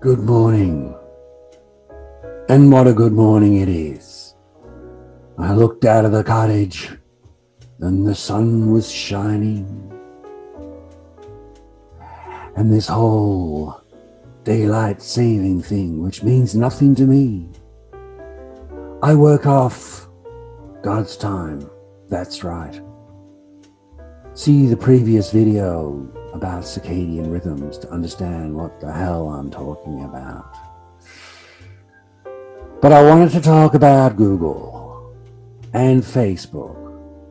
Good morning. And what a good morning it is. I looked out of the cottage and the sun was shining. And this whole daylight saving thing, which means nothing to me. I work off God's time. That's right. See the previous video about circadian rhythms to understand what the hell I'm talking about. But I wanted to talk about Google and Facebook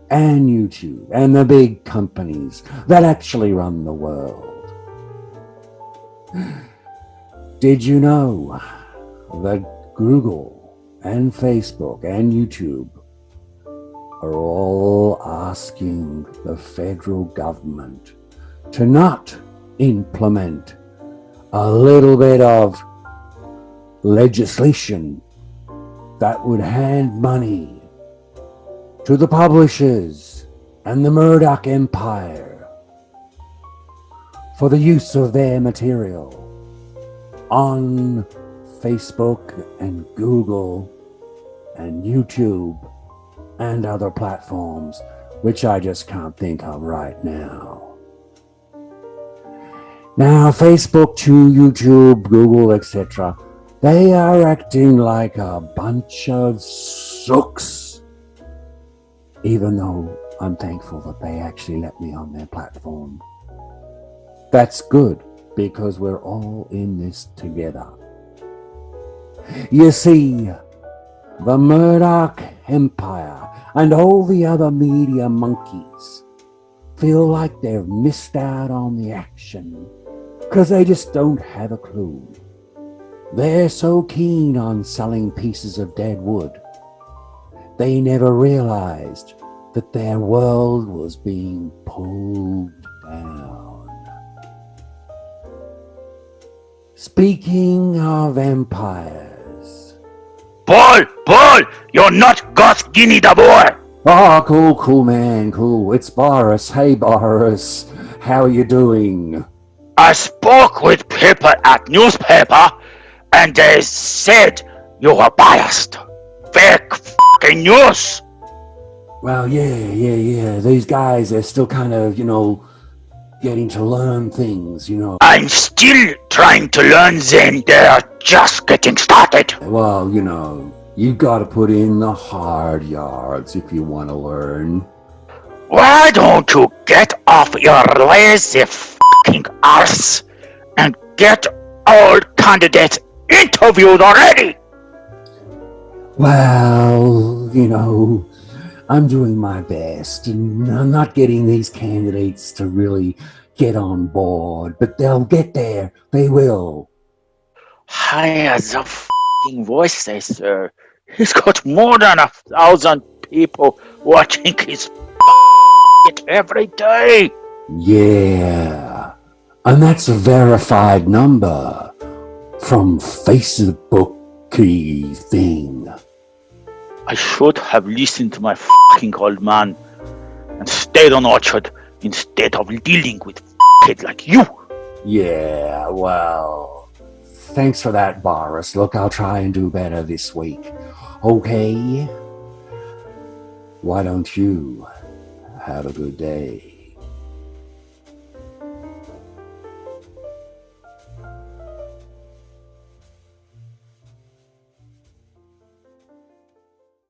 and YouTube and the big companies that actually run the world. Did you know that Google and Facebook and YouTube are all asking the federal government to not implement a little bit of legislation that would hand money to the publishers and the Murdoch empire for the use of their material on Facebook and Google and YouTube and other platforms, which I just can't think of right now. Now, Facebook, YouTube, Google, etc., they are acting like a bunch of sooks, even though I'm thankful that they actually let me on their platform. That's good, because we're all in this together. You see, the Murdoch empire and all the other media monkeys feel like they've missed out on the action because they just don't have a clue. They're so keen on selling pieces of dead wood, they never realized that their world was being pulled down. Speaking of empires... Paul! You're not Gus Guinea the boy! Oh, cool, man, cool. It's Boris. Hey, Boris. How are you doing? I spoke with people at newspaper and they said you were biased. Fake f***ing news. Well, yeah. These guys, they're still kind of, getting to learn things, I'm still trying to learn them. They're just getting started. Well, you gotta put in the hard yards if you want to learn. Why don't you get off your lazy f***ing arse and get all candidates interviewed already? Well, I'm doing my best, and I'm not getting these candidates to really get on board, but they'll get there. They will. Hire the f***ing voices, sir. He's got more than 1,000 people watching his it every day. Yeah, and that's a verified number from Facebook-y thing. I should have listened to my f***ing old man and stayed on Orchard instead of dealing with f***head like you. Yeah, well, thanks for that, Boris. Look, I'll try and do better this week. Okay? Why don't you have a good day?